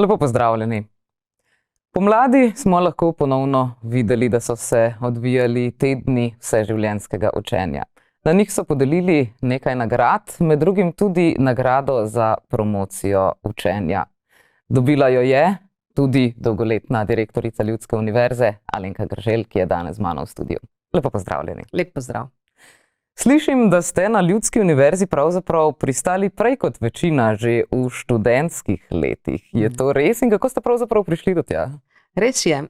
Lepo pozdravljeni. Pomladi smo lahko ponovno videli, da so se odvijali tedni vseživljenjskega učenja. Na njih so podelili nekaj nagrad, med drugim tudi nagrado za promocijo učenja. Dobila jo je tudi dolgoletna direktorica Ljudske univerze Alenka Grželj, ki je danes z mano v studiu. Lepo pozdravljeni. Lep pozdrav. Slišim, da ste na Ljudski univerzi pravzaprav pristali prej kot večina že v študentskih letih. Je to res in kako ste pravzaprav prišli do tja? Res je.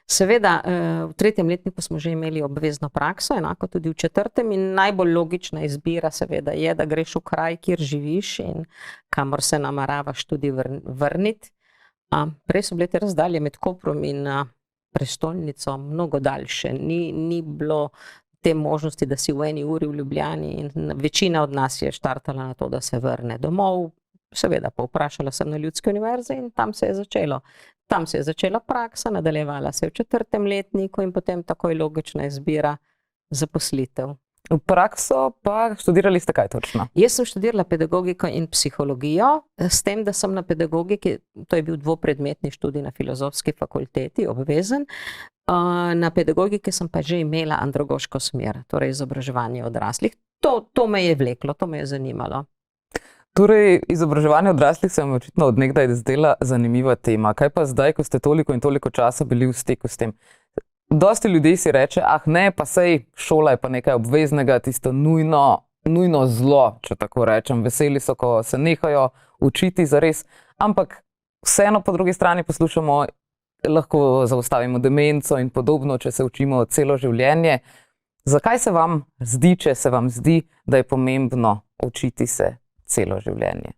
Seveda, v 3. letniku smo že imeli obvezno prakso, enako tudi v 4. in najbolj logična izbira seveda je, da greš v kraj, kjer živiš in kamor se nameravaš tudi vrniti. Prej so bile te razdalje med Koprom in prestolnico mnogo daljše. Ni bilo te možnosti, da si v eni uri v Ljubljani in večina od nas je štartala na to, da se vrne domov. Seveda, povprašala sem na Ljudski univerzi in tam se je začelo. Tam se je začela praksa, nadaljevala se je v 4. letniku in potem takoj logična izbira zaposlitev. V prakso pa študirali ste kaj točno? Jaz sem študirala pedagogiko in psihologijo, s tem, da sem na pedagogiki, to je bil dvopredmetni študij na Filozofski fakulteti, obvezen, na pedagogiki sem pa že imela andragoško smer, torej izobraževanje odraslih. To me je vleklo, to me je zanimalo. Torej, izobraževanje odraslih se vam očitno od nekdaj zdela zanimiva tema. Kaj pa zdaj, ko ste toliko in toliko časa bili v stiku s tem? Dosti ljudi si reče, ne, pa sej šola je pa nekaj obveznega, tisto nujno zlo, če tako rečem. Veseli so, ko se nehajo učiti zares, ampak vseeno po drugi strani poslušamo, lahko zaustavimo demenco in podobno, če se učimo celo življenje. Zakaj se vam zdi, če se vam zdi, da je pomembno učiti se celo življenje?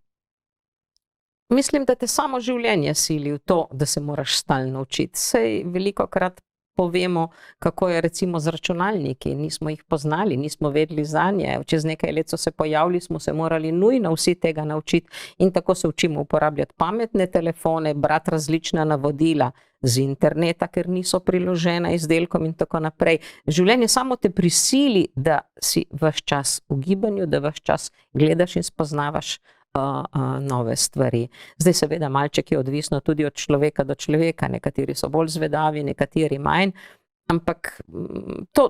Mislim, da te samo življenje sili v to, da se moraš stalno učiti. Sej velikokrat povemo, kako je recimo z računalniki. Nismo jih poznali, nismo vedeli zanje. Čez nekaj let so se pojavili, smo se morali nujno vsi tega naučiti in tako se učimo uporabljati pametne telefone, brati različna navodila z interneta, ker niso priložena izdelkom in tako naprej. Življenje samo te prisili, da si ves čas v gibanju, da ves čas gledaš in spoznavaš nove stvari. Zdaj seveda malček je odvisno tudi od človeka do človeka, nekateri so bolj zvedavi, nekateri manj, ampak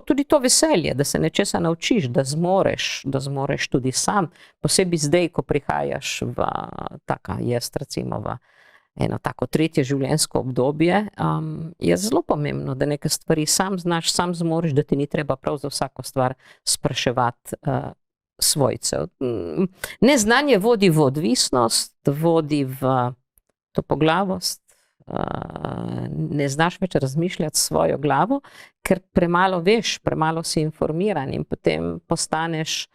tudi to veselje, da se nečesa naučiš, da zmoreš tudi sam, posebej zdaj, ko prihajaš v recimo v eno tako tretje življenjsko obdobje, je zelo pomembno, da neke stvari sam znaš, sam zmoriš, da ti ni treba prav za vsako stvar spraševati svojcev. Neznanje vodi v odvisnost, vodi v topoglavost, ne znaš več razmišljati s svojo glavo, ker premalo veš, premalo si informiran in potem postaneš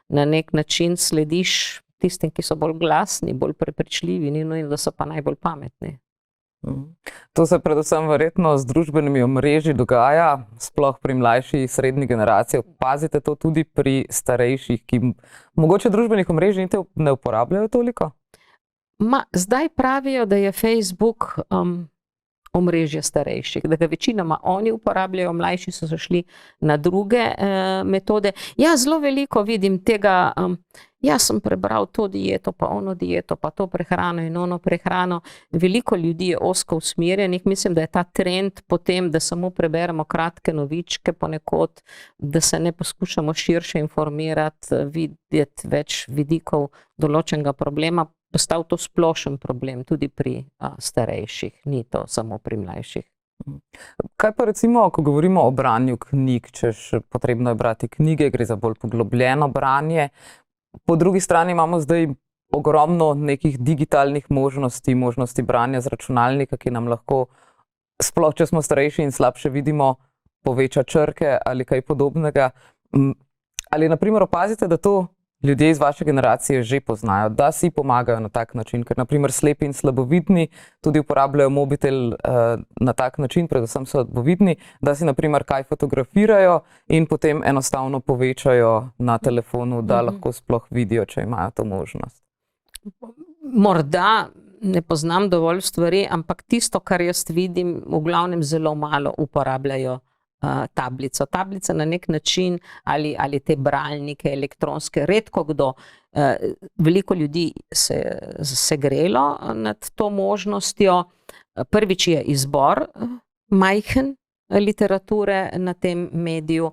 na nek način, slediš tistim, ki so bolj glasni, bolj prepričljivi, ni nujno, da so pa najbolj pametni. To se predvsem verjetno z družbenimi omrežji dogaja, sploh pri mlajši srednji generaciji. Pazite to tudi pri starejših, ki mogoče družbenih omrežij ne uporabljajo toliko? Zdaj pravijo, da je Facebook omrežje starejših, da ga večinoma oni uporabljajo, mlajši so šli na druge metode. Ja, zelo veliko vidim tega, jaz sem prebral to dieto, pa ono dieto, pa to prehrano in ono prehrano. Veliko ljudi je ozko usmerjenih. Mislim, da je ta trend potem, da samo preberemo kratke novičke ponekod, da se ne poskušamo širše informirati, videti več vidikov določenega problema, postal to splošen problem tudi pri starejših, ni to samo pri mlajših. Kaj pa recimo, ko govorimo o branju knjig, češ potrebno je brati knjige, gre za bolj poglobljeno branje. Po drugi strani imamo zdaj ogromno nekih digitalnih možnosti branja z računalnika, ki nam lahko, sploh če smo starejši in slabše vidimo, poveča črke ali kaj podobnega. Ali na primer opazite, da to ljudje iz vaše generacije že poznajo, da si pomagajo na tak način, ker na primer slepi in slabovidni tudi uporabljajo mobitel na tak način, predvsem slabovidni, da si na primer kaj fotografirajo in potem enostavno povečajo na telefonu, da lahko sploh vidijo, če imajo to možnost. Morda ne poznam dovolj stvari, ampak tisto, kar jaz vidim, v glavnem zelo malo uporabljajo tablico. Tablica na nek način ali te bralnike elektronske, redko kdo. Veliko ljudi se grelo nad to možnostjo. Prvič je izbor majhen literature na tem mediju.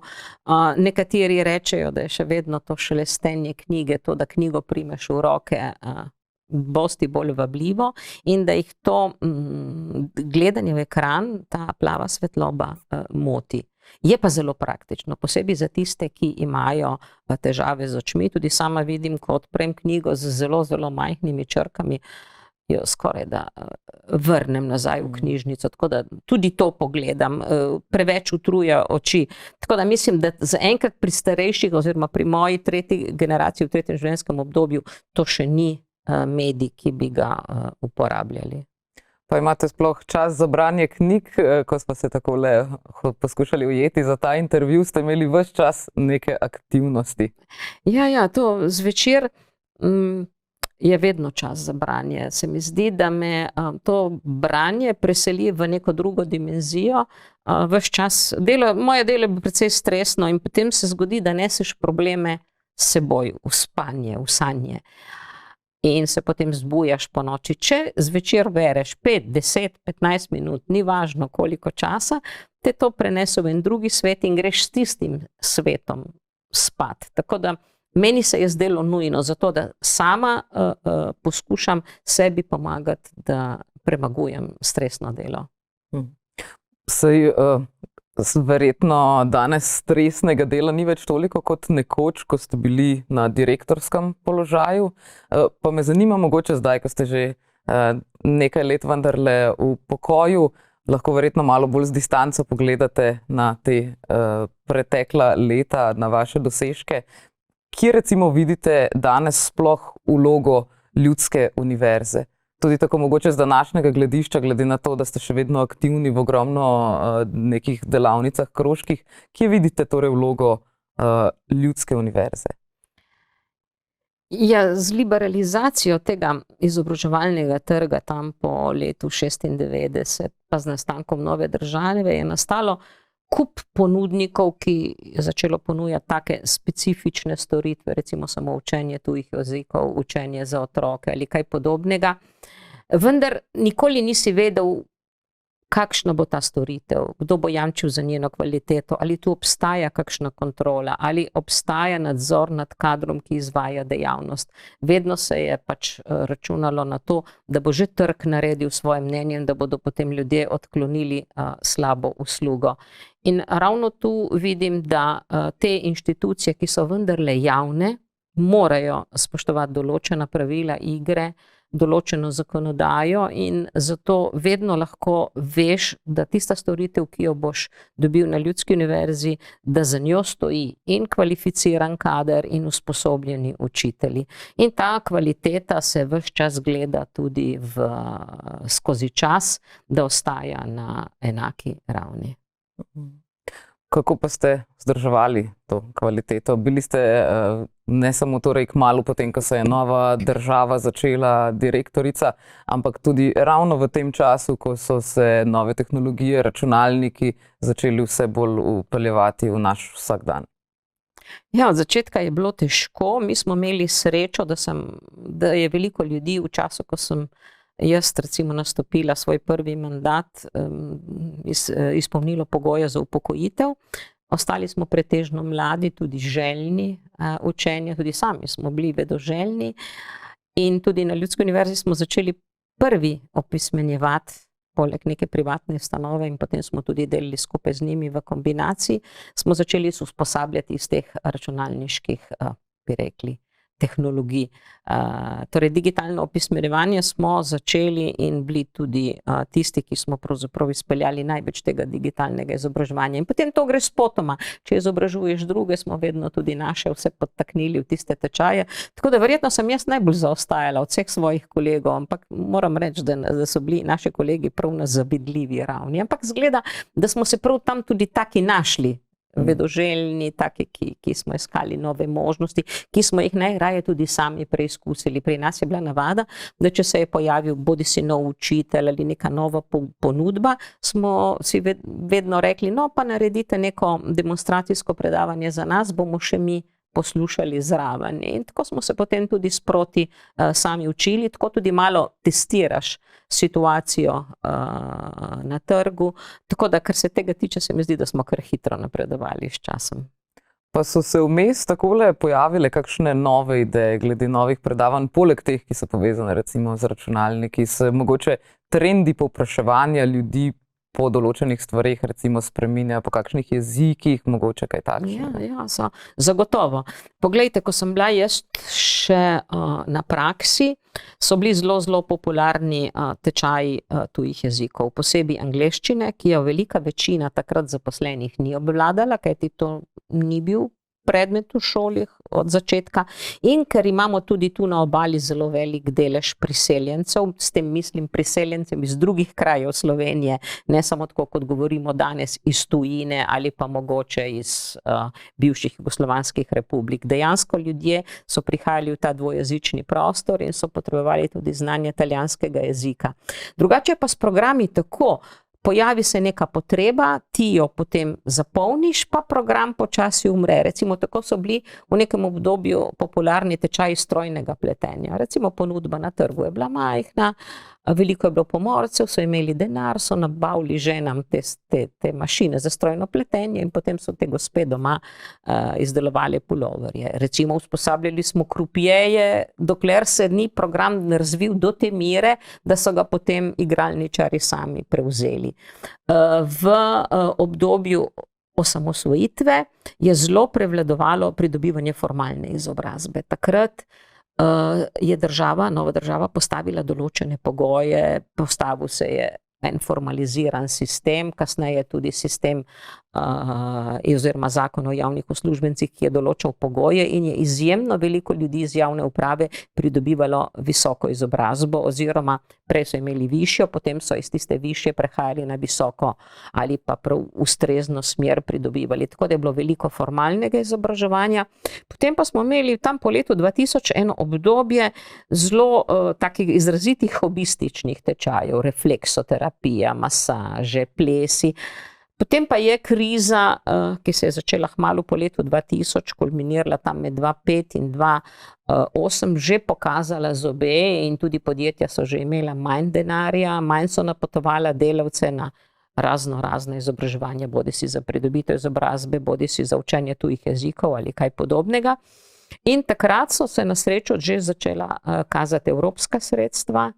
Nekateri rečejo, da je še vedno to šelestenje knjige, to, da knjigo primeš v roke, dosti bolj vabljivo in da jih to gledanje v ekran, ta plava svetloba moti. Je pa zelo praktično, posebej za tiste, ki imajo težave z očmi. Tudi sama vidim, ko odprem knjigo z zelo, zelo majhnimi črkami, jo skoraj da vrnem nazaj v knjižnico, tako da tudi to pogledam, preveč utruje oči. Tako da mislim, da zaenkrat pri starejših oziroma pri moji tretji generaciji v tretjem življenjskem obdobju to še ni medij, ki bi ga uporabljali. Pa imate sploh čas za branje knjig, ko smo se takole poskušali ujeti za ta intervju, ste imeli ves čas neke aktivnosti? Ja, to zvečer je vedno čas za branje. Se mi zdi, da me to branje preseli v neko drugo dimenzijo. Ves čas, moje delo je precej stresno in potem se zgodi, da neseš probleme s seboj v spanje, v sanje. In se potem zbujaš po noči. Če zvečer bereš 5, 10, 15 minut, ni važno koliko časa, te to prenese v en drugi svet in greš s tistim svetom spat. Tako da meni se je zdelo nujno, zato da sama poskušam sebi pomagati, da premagujem stresno delo. Saj verjetno danes stresnega dela ni več toliko kot nekoč, ko ste bili na direktorskem položaju. Pa me zanima mogoče zdaj, ko ste že nekaj let vendarle v pokoju, lahko verjetno malo bolj z distanco pogledate na te pretekla leta, na vaše dosežke. Kje recimo vidite danes sploh vlogo ljudske univerze? Tudi tako mogoče z današnjega gledišča, glede na to, da ste še vedno aktivni v ogromno nekih delavnicah krožkih, kje vidite torej vlogo ljudske univerze? Ja, z liberalizacijo tega izobraževalnega trga tam po letu 96, pa z nastankom nove države, je nastalo kup ponudnikov, ki je začelo ponujati take specifične storitve, recimo samo učenje tujih jezikov, učenje za otroke ali kaj podobnega. Vendar nikoli nisi vedel, kakšna bo ta storitev, kdo bo jamčil za njeno kvaliteto, ali tu obstaja kakšna kontrola, ali obstaja nadzor nad kadrom, ki izvaja dejavnost. Vedno se je pač računalo na to, da bo že trg naredil svoje mnenje in da bodo potem ljudje odklonili slabo uslugo. In ravno tu vidim, da te inštitucije, ki so vendarle javne, morajo spoštovati določena pravila igre, določeno zakonodajo in zato vedno lahko veš, da tista storitev, ki jo boš dobil na Ljudski univerzi, da za njo stoji in kvalificiran kader in usposobljeni učitelji. In ta kvaliteta se ves čas gleda tudi skozi čas, da ostaja na enaki ravni. Kako pa ste vzdrževali to kvaliteto? Bili ste ne samo torej kmalu potem, ko se je nova država začela direktorica, ampak tudi ravno v tem času, ko so se nove tehnologije, računalniki začeli vse bolj vpeljevati v naš vsakdan. Ja, od začetka je bilo težko. Mi smo imeli srečo, da je veliko ljudi v času, ko sem jaz recimo nastopila svoj prvi mandat, izpolnilo pogoje za upokojitev. Ostali smo pretežno mladi, tudi željni učenja, tudi sami smo bili vedoželjni. In tudi na Ljudski univerzi smo začeli prvi opismenjevati, poleg neke privatne ustanove in potem smo tudi delali skupaj z njimi v kombinaciji, smo začeli usposabljati iz teh računalniških, bi rekli, tehnologij. Torej digitalno opismenjevanje smo začeli in bili tudi tisti, ki smo pravzaprav izpeljali največ tega digitalnega izobraževanja. In potem to gre spotoma. Če izobražuješ druge, smo vedno tudi naše vse podtaknili v tiste tečaje. Tako da verjetno sem jaz najbolj zaostajala od vseh svojih kolegov, ampak moram reči, da so bili naši kolegi prav na zavidljivi ravni. Ampak zgleda, da smo se prav tam tudi taki našli. vedoželjni, taki, ki smo iskali nove možnosti, ki smo jih najraje tudi sami preizkusili. Pri nas je bila navada, da če se je pojavil bodisi nov učitelj ali neka nova ponudba, smo si vedno rekli, no pa naredite neko demonstracijsko predavanje za nas, bomo še mi poslušali zraven. In tako smo se potem tudi sproti sami učili, tako tudi malo testiraš situacijo na trgu. Tako da, kar se tega tiče, se mi zdi, da smo kar hitro napredovali s časom. Pa so se vmes takole pojavile kakšne nove ideje glede novih predavanj, poleg teh, ki so povezane recimo z računalniki, se mogoče trendi povpraševanja ljudi po določenih stvareh recimo spreminja, po kakšnih jezikih, mogoče kaj takšnega? Ja, so. Zagotovo. Poglejte, ko sem bila jaz še na praksi, so bili zelo popularni tečaji tujih jezikov, posebej angleščine, ki jo velika večina takrat zaposlenih ni obvladala, kajti to ni bil predmet v šoli od začetka, in ker imamo tudi tu na obali zelo velik delež priseljencev, s tem mislim priseljencem iz drugih krajev Slovenije, ne samo tako, kot govorimo danes, iz tujine ali pa mogoče iz bivših jugoslovanskih republik. Dejansko ljudje so prihajali v ta dvojezični prostor in so potrebovali tudi znanje italijanskega jezika. Drugače pa s programi tako, pojavi se neka potreba, ti jo potem zapolniš, pa program počasi umre. Recimo tako so bili v nekem obdobju popularni tečaji strojnega pletenja. Recimo ponudba na trgu je bila majhna, veliko je bilo pomorcev, so imeli denar, so nabavili ženam te mašine za strojno pletenje in potem so te gospe doma izdelovali puloverje. Recimo usposabljali smo krupjeje, dokler se ni program razvil do te mere, da so ga potem igralničari sami prevzeli. V obdobju osamosvojitve je zelo prevladovalo pridobivanje formalne izobrazbe. Takrat je nova država postavila določene pogoje, postavil se je en formaliziran sistem, kasneje tudi sistem oziroma zakon o javnih uslužbencih, ki je določal pogoje, in je izjemno veliko ljudi iz javne uprave pridobivalo visoko izobrazbo, oziroma prej so imeli višjo, potem so iz tiste višje prehajali na visoko ali pa prav ustrezno smer pridobivali. Tako da je bilo veliko formalnega izobraževanja. Potem pa smo imeli tam po letu 2000 eno obdobje zelo takih izrazitih hobističnih tečajev, refleksoterapija, masaže, plesi. Potem pa je kriza, ki se je začela kmalu po letu 2000, kulminirala tam med 2005 in 2008, že pokazala zobe in tudi podjetja so že imela manj denarja, manj so napotovala delavce na razne izobraževanje, bodisi za pridobitev izobrazbe, bodisi za učenje tujih jezikov ali kaj podobnega. In takrat so se na srečo že začela kazati evropska sredstva.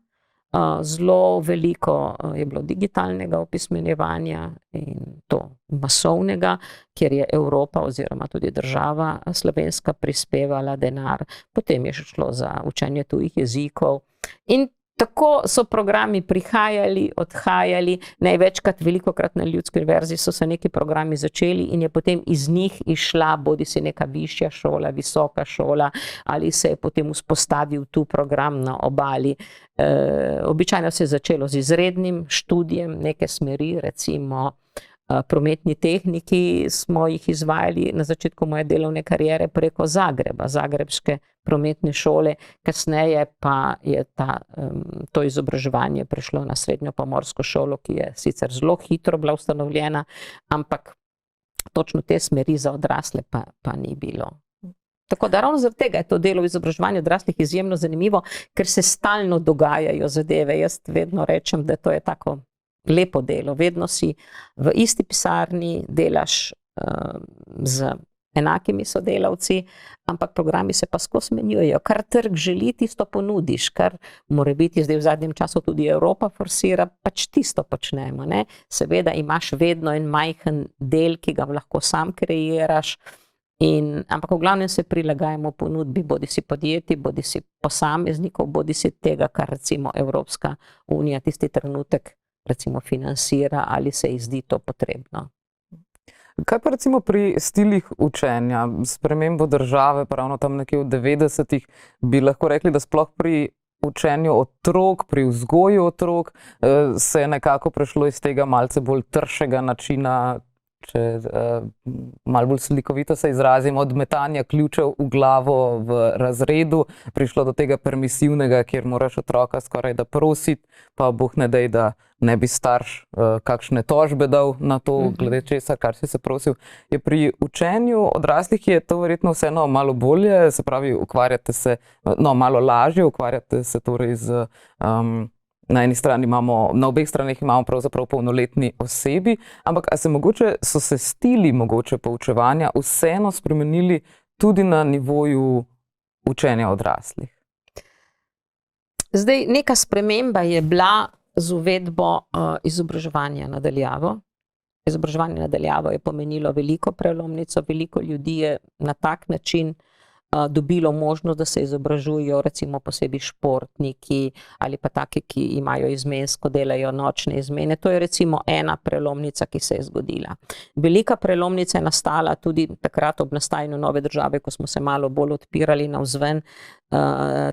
Zelo veliko je bilo digitalnega opismenjevanja in to masovnega, kjer je Evropa oziroma tudi država slovenska prispevala denar. Potem je šlo za učenje tujih jezikov in tako so programi prihajali, odhajali. Največkrat, velikokrat na Ljudski univerzi so se neki programi začeli in je potem iz njih išla bodisi neka višja šola, visoka šola, ali se je potem vzpostavil tu program na obali. Običajno se je začelo z izrednim študijem neke smeri, recimo prometni tehniki smo jih izvajali na začetku moje delovne kariere preko Zagreba, zagrebške prometne šole, kasneje pa je to izobraževanje prešlo na srednjo pomorsko šolo, ki je sicer zelo hitro bila ustanovljena, ampak točno te smeri za odrasle pa ni bilo. Tako da ravno zaradi tega je to delo v izobraževanju odraslih izjemno zanimivo, ker se stalno dogajajo zadeve. Jaz vedno rečem, da to je tako lepo delo. Vedno si v isti pisarni delaš z enakimi sodelavci, ampak programi se pa skozi menjujejo. Kar trg želi, tisto ponudiš, kar mora biti zdaj v zadnjem času tudi Evropa forsira, pač tisto počnemo, ne? Seveda imaš vedno en majhen del, ki ga lahko sam kreiraš, ampak v glavnem se prilagajamo ponudbi bodisi podjetij, bodisi posameznikov, bodisi tega, kar recimo Evropska unija tisti trenutek recimo financira ali se ji zdi to potrebno. Kaj pa recimo pri stilih učenja, spremembo države, pravno tam nekje v 90-ih, bi lahko rekli, da sploh pri učenju otrok, pri vzgoju otrok se je nekako prešlo iz tega malce bolj tršega načina, če malo bolj slikovito se izrazim, od metanja ključev v glavo v razredu, prišlo do tega permisivnega, kjer moraš otroka skoraj da prositi, pa Bog ne daj, da ne bi starš kakšne tožbe dal na to, glede česa, kar si se prosil. Je pri učenju odraslih je to verjetno vseeno malo bolje, se pravi, ukvarjate se, malo lažje, ukvarjate se torej z na eni strani imamo, na obeh straneh imamo pravzaprav polnoletni osebi, ampak a so se stili mogoče poučevanja vseeno spremenili tudi na nivoju učenja odraslih? Zdaj, neka sprememba je bila z uvedbo izobraževanja na daljavo. Izobraževanje na daljavo je pomenilo veliko prelomnico, veliko ljudi je na tak način dobilo možnost, da se izobražujejo, recimo posebej športniki ali pa taki, ki imajo izmensko, delajo nočne izmene. To je recimo ena prelomnica, ki se je zgodila. Velika prelomnica je nastala tudi takrat ob nastajanju nove države, ko smo se malo bolj odpirali navzven,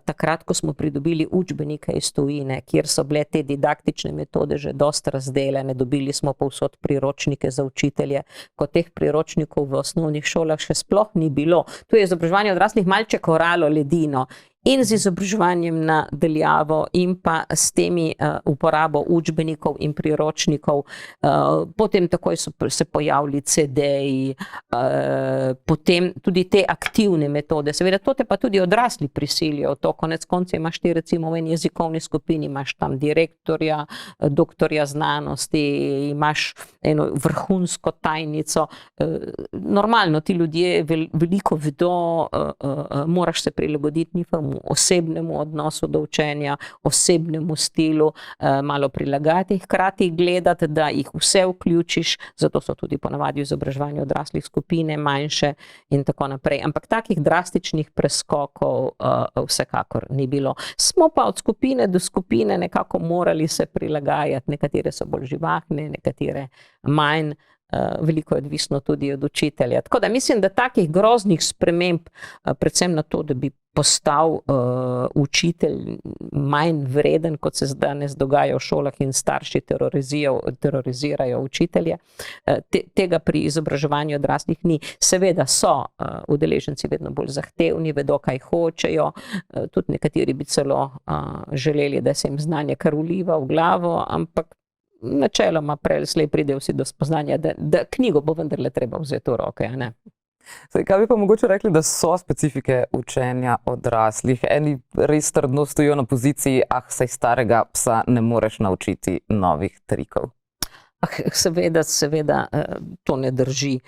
takrat, ko smo pridobili učbenike iz tujine, kjer so bile te didaktične metode že dosti razdeljene, dobili smo povsod priročnike za učitelje, ko teh priročnikov v osnovnih šolah še sploh ni bilo. Tu je izobraževanje odraslih malček oralo ledino. In z izobraževanjem na daljavo in pa s temi uporabo učbenikov in priročnikov, potem takoj so se pojavili CD-ji, potem tudi te aktivne metode. Seveda, to te pa tudi odrasli prisilijo. To konec konca imaš ti recimo v eni jezikovni skupini, imaš tam direktorja, doktorja znanosti, imaš eno vrhunsko tajnico. Normalno, ti ljudje veliko vedo, moraš se prilagoditi njihovemu osebnemu odnosu do učenja, osebnemu stilu, malo prilagajati, hkrati gledati, da jih vse vključiš, zato so tudi ponavadi v izobraževanju odraslih skupine manjše in tako naprej. Ampak takih drastičnih preskokov vsekakor ni bilo. Smo pa od skupine do skupine nekako morali se prilagajati, nekatere so bolj živahne, nekatere manj. Veliko je odvisno tudi od učitelja. Tako da mislim, da takih groznih sprememb, predvsem na to, da bi postal učitelj manj vreden, kot se danes dogaja v šolah in starši terorizirajo učitelje, tega pri izobraževanju odraslih ni. Seveda so udeleženci vedno bolj zahtevni, vedo, kaj hočejo, tudi nekateri bi celo želeli, da se jim znanje kar vliva v glavo, ampak načeloma prej slej pridejo vsi do spoznanja, da knjigo bo vendarle treba vzeti v roke, a ne? Zdaj, kaj bi pa mogoče rekli, da so specifike učenja odraslih? Eni res trdno stojijo na poziciji, saj starega psa ne moreš naučiti novih trikov. Seveda, to ne drži.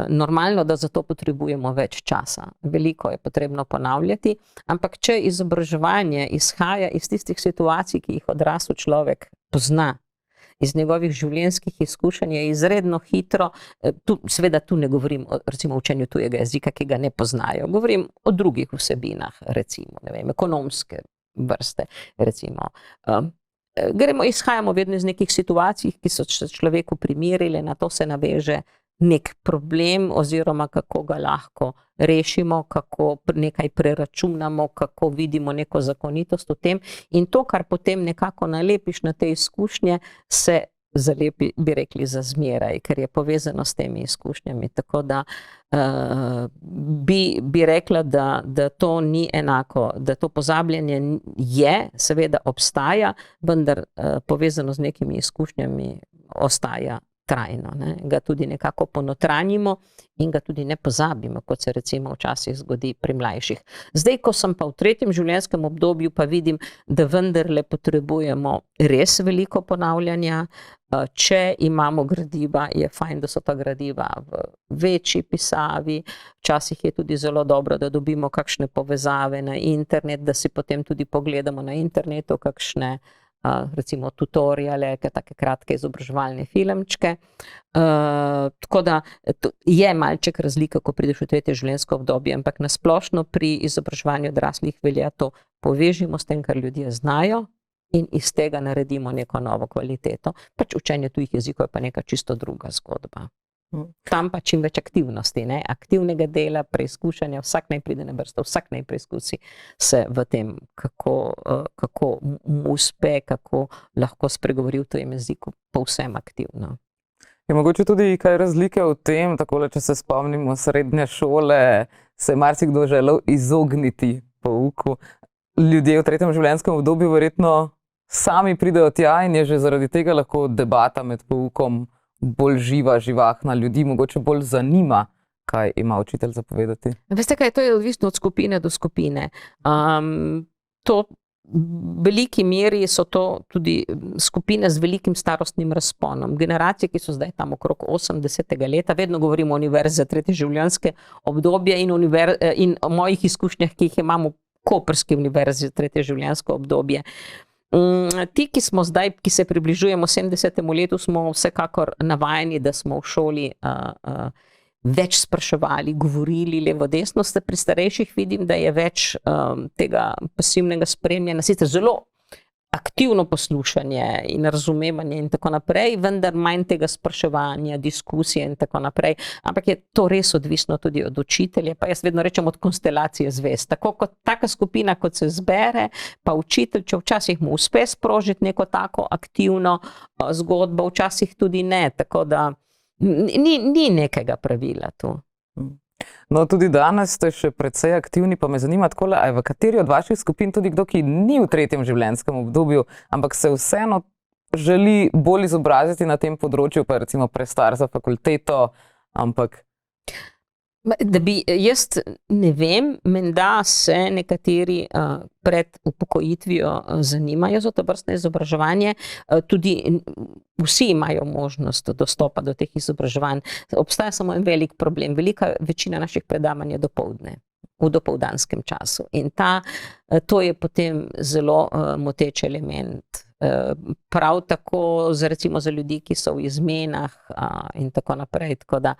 Normalno, da za to potrebujemo več časa. Veliko je potrebno ponavljati, ampak če izobraževanje izhaja iz tistih situacij, ki jih odrasel človek pozna, iz njegovih življenjskih izkušenj, je izredno hitro, seveda tu ne govorim recimo o učenju tujega jezika, ki ga ne poznajo, govorim o drugih vsebinah, recimo, ne vem, ekonomske vrste, recimo. Izhajamo vedno iz nekih situacij, ki so se človeku primerile, na to se naveže nek problem oziroma kako ga lahko rešimo, kako nekaj preračunamo, kako vidimo neko zakonitost v tem, in to, kar potem nekako nalepiš na te izkušnje, se zalepi, bi rekli, za zmeraj, ker je povezano s temi izkušnjami. Tako da bi rekla, da to ni enako, da to pozabljanje je, seveda obstaja, vendar povezano z nekimi izkušnjami ostaja trajno, ne? Ga tudi nekako ponotranjimo in ga tudi ne pozabimo, kot se recimo včasih zgodi pri mlajših. Zdaj, ko sem pa v tretjem življenjskem obdobju, pa vidim, da vendarle potrebujemo res veliko ponavljanja. Če imamo gradiva, je fajn, da so ta gradiva v večji pisavi. Včasih je tudi zelo dobro, da dobimo kakšne povezave na internet, da si potem tudi pogledamo na internetu kakšne recimo tutoriale, take kratke izobraževalne filmčke. Tako da je malček razlika, ko prideš v tretje življenjsko obdobje, ampak na splošno pri izobraževanju odraslih velja to, povežimo s tem, kar ljudje znajo, in iz tega naredimo neko novo kvaliteto. Pač učenje tujih jezikov je pa neka čisto druga zgodba. Tam pa čim več aktivnosti, ne? Aktivnega dela, preizkušanja, vsak naj pride na vrsto, vsak naj preizkusi se v tem, kako mu uspe, kako lahko spregovori v tujem jeziku, povsem aktivno. Je mogoče tudi kaj razlike v tem, takole, če se spomnimo srednje šole, se je marsikdo želel izogniti pouku. Ljudje v tretjem življenjskem obdobju verjetno sami pridejo tja in je že zaradi tega lahko debata med poukom bolj živa, živahna, ljudi mogoče bolj zanima, kaj ima učitelj za povedati. Veste kaj, to je odvisno od skupine do skupine. To v veliki meri so to tudi skupine z velikim starostnim razponom. Generacije, ki so zdaj tam okrog 80. leta, vedno govorimo o univerzi za tretje življenjske obdobje in o mojih izkušnjah, ki jih imamo v Koprski univerzi za tretje življenjsko obdobje. Ti, ki smo zdaj, ki se približujemo 70. letu, smo vsekakor navajeni, da smo v šoli več spraševali, govorili levo, desno. Pri starejših vidim, da je več tega pasivnega spremljanja, sicer zelo aktivno poslušanje in razumevanje in tako naprej, vendar manj tega spraševanja, diskusije in tako naprej. Ampak je to res odvisno tudi od učitelja, pa jaz vedno rečem od konstelacije zvezd. Tako kot taka skupina, kot se zbere, pa učitelj, če včasih mu uspe sprožiti neko tako aktivno zgodbo, včasih tudi ne, tako da ni nekega pravila tu. No, tudi danes ste še precej aktivni, pa me zanima takole, a je v kateri od vaših skupin tudi kdo, ki ni v tretjem življenjskem obdobju, ampak se vseeno želi bolj izobraziti na tem področju, pa je recimo prestar za fakulteto, ampak... Jaz ne vem, menda se nekateri pred upokojitvijo zanimajo za to vrstno izobraževanje, tudi vsi imajo možnost dostopa do teh izobraževanj. Obstaja samo en velik problem, velika večina naših predavanj je dopoldne, v dopoldanskem času in to je potem zelo moteč element. Prav tako recimo za ljudi, ki so v izmenah in tako naprej, tako da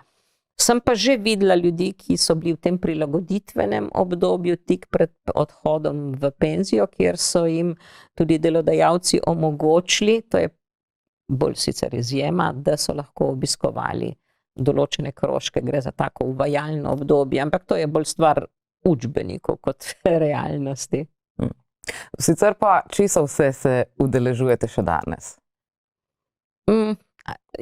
sem pa že videla ljudi, ki so bili v tem prilagoditvenem obdobju tik pred odhodom v penzijo, kjer so jim tudi delodajalci omogočili, to je bolj sicer izjema, da so lahko obiskovali določene krožke, gre za tako uvajalno obdobje, ampak to je bolj stvar učbenikov kot realnosti. Sicer pa, česa vse se udeležujete še danes?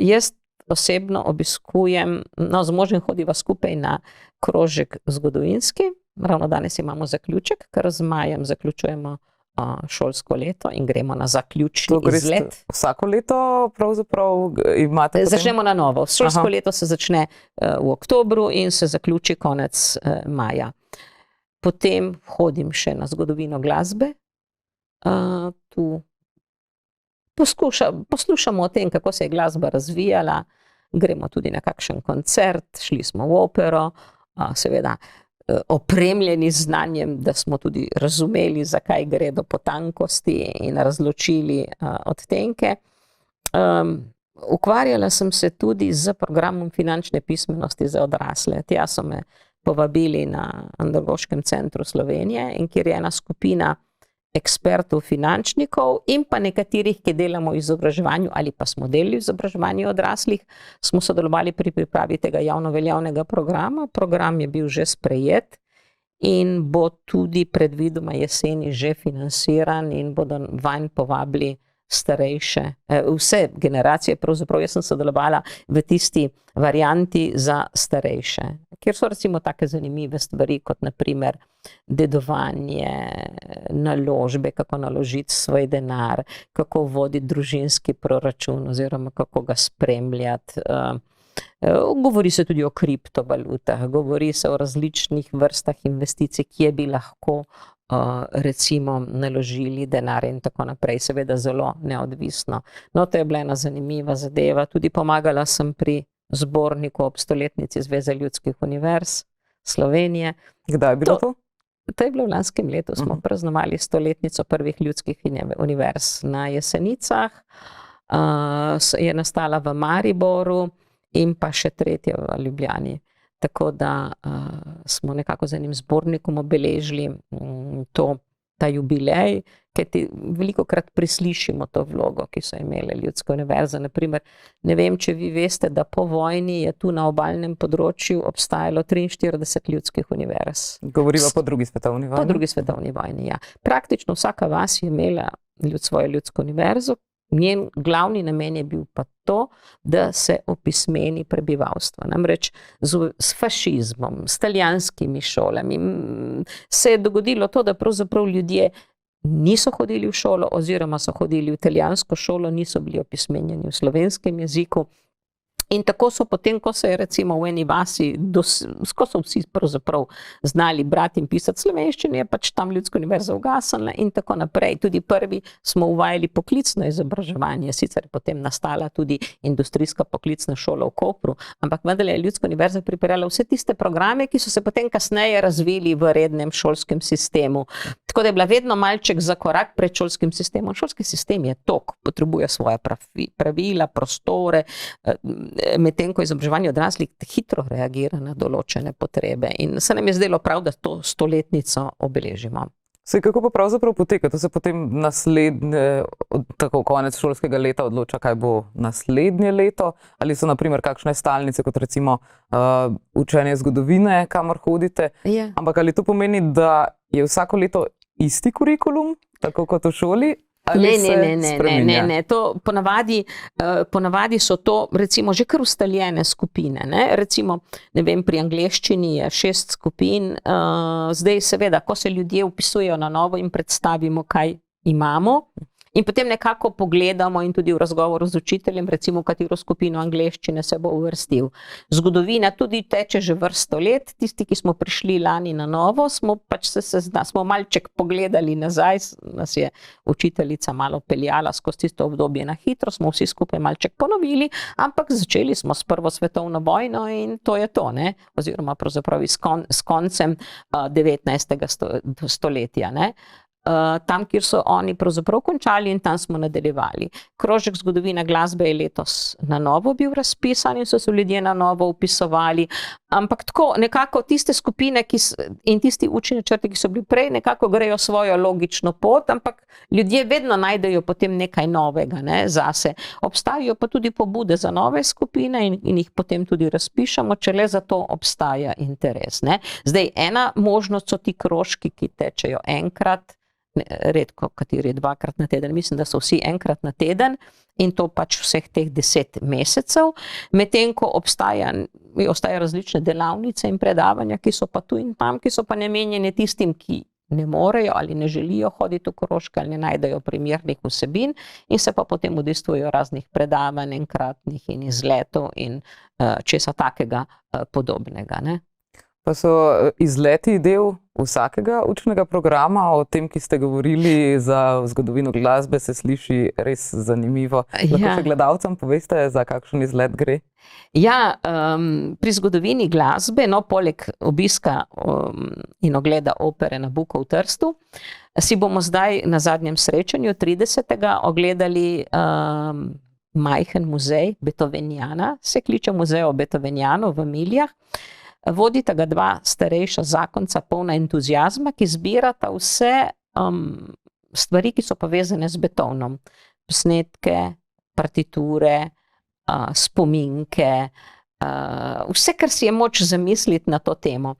Jaz osebno obiskujem, z možem hodiva skupaj na krožek zgodovinski, ravno danes imamo zaključek, ker z majem zaključujemo šolsko leto in gremo na zaključni izlet. Vsako leto pravzaprav imate potem? Začnemo na novo. Šolsko leto se začne v oktobru in se zaključi konec maja. Potem hodim še na zgodovino glasbe. Tu poslušamo o tem, kako se je glasba razvijala, gremo tudi na kakšen koncert, šli smo v opero, seveda opremljeni z znanjem, da smo tudi razumeli, zakaj gre do potankosti in razločili odtenke. Ukvarjala sem se tudi z programom finančne pismenosti za odrasle. Tja so me povabili na Andragoškem centru Slovenije in kjer je ena skupina ekspertov, finančnikov in pa nekaterih, ki delamo v izobraževanju ali pa smo delali v izobraževanju odraslih, smo sodelovali pri pripravi tega javno veljavnega programa. Program je bil že sprejet in bo tudi predvidoma jeseni že financiran in bodo vanj povabili starejše, vse generacije, pravzaprav jaz sem sodelovala v tisti varianti za starejše, kjer so recimo take zanimive stvari, kot na primer dedovanje, naložbe, kako naložiti svoj denar, kako voditi družinski proračun oziroma kako ga spremljati. Govori se tudi o kriptovalutah, govori se o različnih vrstah investicij, kje bi lahko recimo naložili denar in tako naprej, seveda zelo neodvisno. No, to je bila ena zanimiva zadeva, tudi pomagala sem pri zborniku ob stoletnici Zveze ljudskih univerz Slovenije. Kdaj je bilo to? To je bilo v lanskem letu, smo praznovali stoletnico prvih ljudskih univerz na Jesenicah, je nastala v Mariboru in pa še tretja v Ljubljani. Tako da smo nekako z enim zbornikom obeležili ta jubilej, ker velikokrat prislišimo to vlogo, ki so imele ljudske univerze. Naprimer, ne vem, če vi veste, da po vojni je tu na obalnem področju obstajalo 43 ljudskih univerz. Govoriva po drugi svetovni vojni? Po drugi svetovni vojni, ja. Praktično vsaka vas je imela svojo ljudsko univerzo, Njen glavni namen je bil pa to, da se opismeni prebivalstvo. Namreč s fašizmom, s italijanskimi šolami se je dogodilo to, da pravzaprav ljudje niso hodili v šolo oziroma so hodili v italijansko šolo, niso bili opismenjeni v slovenskem jeziku. In tako so potem, ko se je recimo v eni vasi, ko so vsi pravzaprav znali brati in pisati slovenščino, je pač tam ljudska univerza ugasnila in tako naprej. Tudi prvi smo uvajali poklicno izobraževanje, sicer potem nastala tudi industrijska poklicna šola v Kopru, ampak vendarle je ljudska univerza pripeljala vse tiste programe, ki so se potem kasneje razvili v rednem šolskem sistemu. Tako da je bila vedno malček za korak pred šolskim sistemom. Šolski sistem je tok, potrebuje svoje pravila, prostore, medtem ko izobraževanje odraslih hitro reagira na določene potrebe. In se nam je zdelo prav, da to stoletnico obeležimo. Kako pa pravzaprav poteka? To se potem naslednje, tako konec šolskega leta odloča, kaj bo naslednje leto? Ali so na primer kakšne stalnice, kot recimo učenje zgodovine, kamor hodite? Ja. Ampak ali to pomeni, da je vsako leto isti kurikulum, tako kot v šoli? Ne. To ponavadi so to recimo že kar ustaljene skupine. Ne? Recimo, ne vem, pri angleščini je 6 skupin, zdaj seveda, ko se ljudje vpisujejo na novo in predstavimo, kaj imamo, in potem nekako pogledamo in tudi v razgovoru z učiteljem, recimo, v katero skupino angleščine se bo uvrstil. Zgodovina tudi teče že vrsto let, tisti, ki smo prišli lani na novo, smo pač smo malček pogledali nazaj, nas je učiteljica malo peljala skozi tisto obdobje na hitro, smo vsi skupaj malček ponovili, ampak začeli smo s Prvo svetovno vojno in to je to, ne? Oziroma pravzaprav s koncem 19. stoletja, ne? Tam, kjer so oni pravzaprav končali in tam smo nadaljevali. Krožek zgodovina glasbe je letos na novo bil razpisan in so se ljudje na novo vpisovali, ampak tako nekako tiste skupine in tisti učni načrti, ki so bili prej, nekako grejo svojo logično pot, ampak ljudje vedno najdejo potem nekaj novega, ne, zase. Obstajajo pa tudi pobude za nove skupine in jih potem tudi razpišemo, če le za to obstaja interes, ne. Zdaj, ena možnost so ti krožki, ki tečejo enkrat, redko kateri 2-krat na teden, mislim, da so vsi enkrat na teden in to pač vseh teh 10 mesecev, medtem ko ostajajo različne delavnice in predavanja, ki so pa tu in tam, ki so pa namenjene tistim, ki ne morejo ali ne želijo hoditi v krožke ali ne najdejo primernih vsebin in se pa potem udejstvujejo raznih predavanj enkratnih in izletov in česa takega podobnega, ne. Pa so izleti del vsakega učnega programa? O tem, ki ste govorili za zgodovino glasbe, se sliši res zanimivo. Lahko še gledalcem poveste, za kakšen izlet gre? Ja, pri zgodovini glasbe, no, poleg obiska in ogleda opere Nabucco v Trstu, si bomo zdaj na zadnjem srečanju 30. ogledali majhen muzej Beethovenjana, se kliče Muzej Beethovenjanu v Miljah. Vodita ga 2 starejša zakonca, polna entuziazma, ki zbirata vse stvari, ki so povezane z Beethovenom. Posnetke, partiture, spominke, vse, kar si je moč zamisliti na to temo.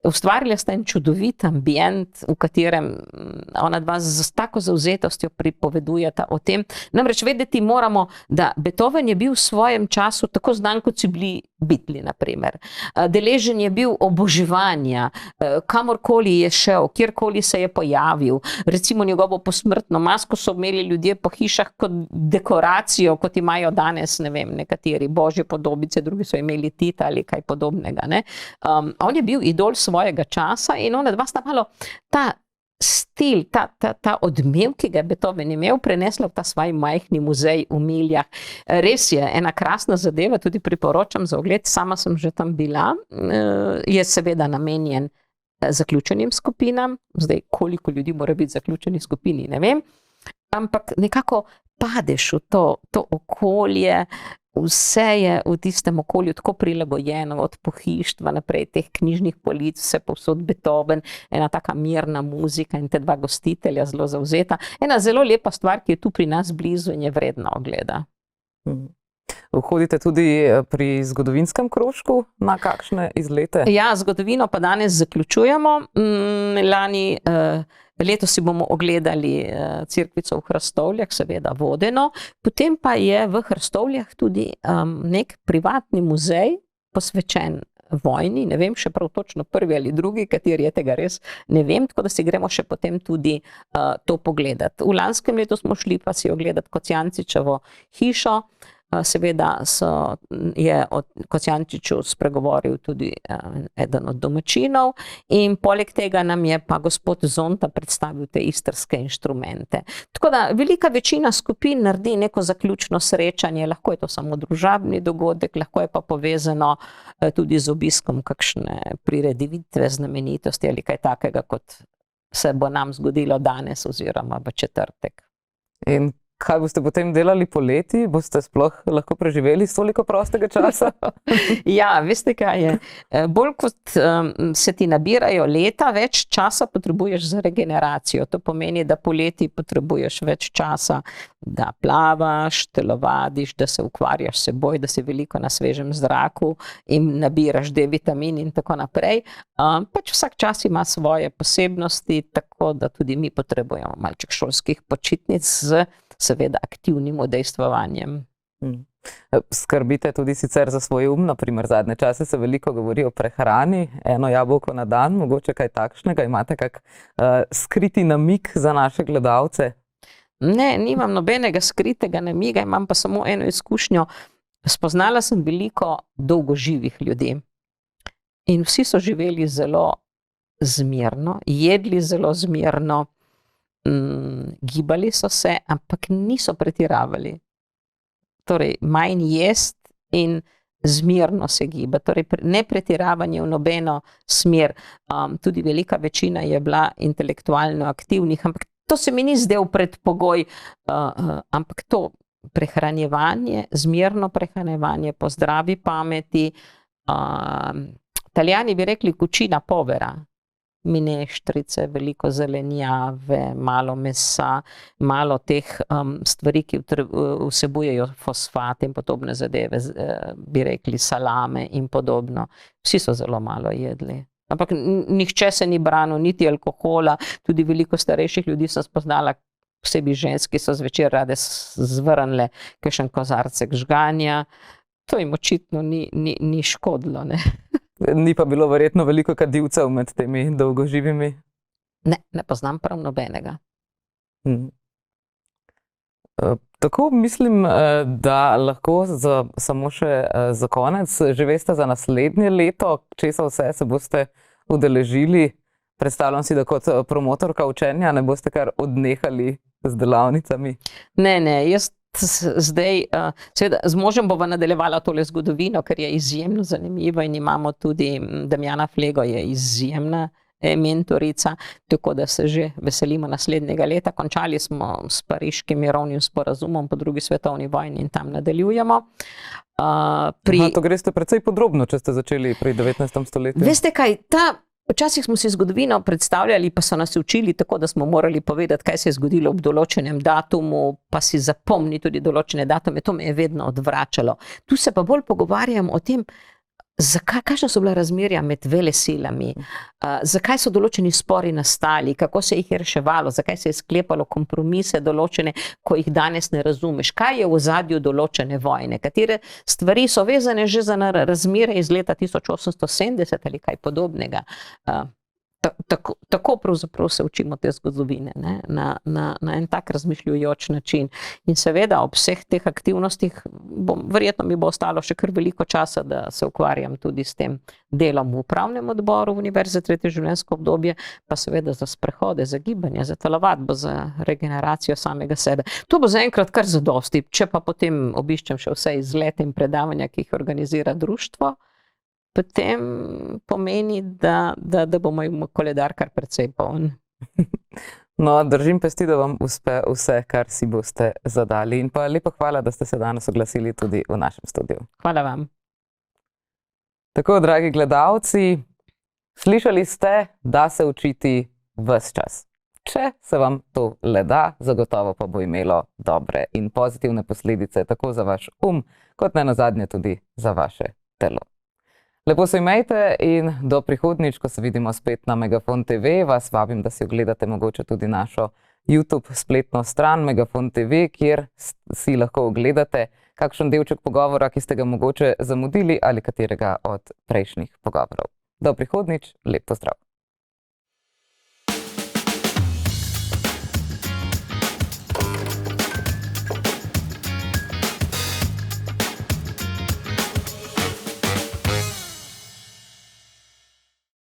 Ustvarila sta en čudovit ambient, v katerem ona 2 z tako zavzetostjo pripovedujeta o tem. Namreč vedeti moramo, da Beethoven je bil v svojem času tako znan, kot so bili Beatli, na primer. Deležen je bil oboževanja, kamorkoli je šel, kjerkoli se je pojavil. Recimo njegovo posmrtno masko so imeli ljudje po hišah kot dekoracijo, kot imajo danes, ne vem, nekateri božje podobice, drugi so imeli Tita ali kaj podobnega, ne. On je bil idol svojega časa in ona 2 sta malo ta stil, ta odmev, ki ga je Beethoven imel, prenesla v ta svoj majhni muzej v Miljah. Res je ena krasna zadeva, tudi priporočam za ogled, sama sem že tam bila, je seveda namenjen zaključenim skupinam, zdaj koliko ljudi mora biti zaključeni skupini, ne vem, ampak nekako padeš v to okolje, vse je v tistem okolju tako prilagojeno, od pohištva naprej, teh knjižnih polic, vse povsod Beethoven, ena taka mirna muzika in te 2 gostitelja zelo zavzeta. Ena zelo lepa stvar, ki je tu pri nas blizu in je vredna ogleda. Hodite tudi pri zgodovinskem krožku na kakšne izlete? Ja, zgodovino pa danes zaključujemo. Lani Letos si bomo ogledali cerkvico v Hrastovljah, seveda vodeno, potem pa je v Hrastovljah tudi nek privatni muzej posvečen vojni, ne vem še prav točno prvi ali drugi, kateri je, tega res ne vem, tako da si gremo še potem tudi to pogledati. V lanskem letu smo šli pa si ogledati Kocijančičevo hišo. Seveda je o Kocijančiču spregovoril tudi eden od domačinov in poleg tega nam je pa gospod Zonta predstavil te istrske inštrumente. Tako da velika večina skupin naredi neko zaključno srečanje, lahko je to samo družabni dogodek, lahko je pa povezano tudi z obiskom kakšne prireditve, znamenitosti ali kaj takega, kot se bo nam zgodilo danes oziroma v četrtek. In kaj boste potem delali poleti? Boste sploh lahko preživeli s toliko prostega časa? Ja, veste kaj je? Bolj kot se ti nabirajo leta, več časa potrebuješ za regeneracijo. To pomeni, da poleti potrebuješ več časa, da plavaš, telovadiš, da se ukvarjaš s seboj, da si veliko na svežem zraku in nabiraš D-vitamin in tako naprej. Pač vsak čas ima svoje posebnosti, tako da tudi mi potrebujemo malček šolskih počitnic z seveda aktivnim udejstvovanjem. Skrbite tudi sicer za svoj naprimer zadnje čase se veliko govori o prehrani, 1 jabolko na dan, mogoče kaj takšnega, imate kak skriti namig za naše gledalce? Ne, nimam nobenega skritega namiga, imam pa samo eno izkušnjo. Spoznala sem veliko dolgoživih ljudi in vsi so živeli zelo zmerno, jedli zelo zmerno, gibali so se, ampak niso pretiravali. Torej, manj jest in zmerno se giba. Torej, ne pretiravanje v nobeno smer. Tudi velika večina je bila intelektualno aktivnih, ampak to se mi ni zdel predpogoj, ampak to prehranjevanje, zmerno prehranjevanje po zdravi pameti. Italijani bi rekli cucina povera. Mineštrice, veliko zelenjave, malo mesa, malo teh stvari, ki vsebujejo fosfat in podobne zadeve, bi rekli salame in podobno. Vsi so zelo malo jedli. Ampak nihče se ni branil, niti alkohola, tudi veliko starejših ljudi sem spoznala, posebej ženski so zvečer rade zvrnile kakšen kozarcek žganja. To jim očitno ni škodilo, ne. Ni pa bilo verjetno veliko kadilcev med temi dolgoživimi? Ne poznam prav nobenega. Tako mislim, da lahko samo še za konec že veste za naslednje leto, česa vse se boste udeležili. Predstavljam si, da kot promotorka učenja ne boste kar odnehali z delavnicami. Ne, jaz zdaj, seveda, z možem bova nadaljevala tole zgodovino, ker je izjemno zanimivo in imamo tudi Damjana Flego, je izjemna mentorica, tako da se že veselimo naslednjega leta. Končali smo s Pariškim mirovnim sporazumom po drugi svetovni vojni in tam nadaljujemo. To greste precej podrobno, če ste začeli pri 19. stoletju. Veste kaj, včasih smo si zgodovino predstavljali, pa so nas učili tako, da smo morali povedati, kaj se je zgodilo ob določenem datumu, pa si zapomni tudi določene datume. To me je vedno odvračalo. Tu se pa bolj pogovarjam o tem, kakšna so bila razmerja med velesilami, zakaj so določeni spori nastali, kako se jih je reševalo, zakaj se je sklepalo kompromise določene, ko jih danes ne razumeš, kaj je v ozadju določene vojne, katere stvari so vezane že za razmere iz leta 1870 ali kaj podobnega. Tako pravzaprav se učimo te zgodovine, ne? Na en tak razmišljujoč način. In seveda ob vseh teh aktivnostih verjetno mi bo ostalo še kar veliko časa, da se ukvarjam tudi s tem delom v upravnem odboru Univerze 3. življenjsko obdobje, pa seveda za sprehode, za gibanje, za telovadbo, za regeneracijo samega sebe. To bo zaenkrat kar zadosti, če pa potem obiščem še vse izlete in predavanja, ki jih organizira društvo, potem pomeni, da bo moj koledar kar precej poln. No, držim pesti, da vam uspe vse, kar si boste zadali. In pa lepa hvala, da ste se danes oglasili tudi v našem studiu. Hvala vam. Tako, dragi gledalci, slišali ste, da se učiti ves čas. Če se vam to le da, zagotovo pa bo imelo dobre in pozitivne posledice tako za vaš kot nenazadnje tudi za vaše telo. Lepo se imejte in do prihodnjič, ko se vidimo spet na Megafon TV, vas vabim, da si ogledate mogoče tudi našo YouTube spletno stran Megafon TV, kjer si lahko ogledate kakšen delček pogovora, ki ste ga mogoče zamudili ali katerega od prejšnjih pogovorov. Do prihodnjič, lep pozdrav!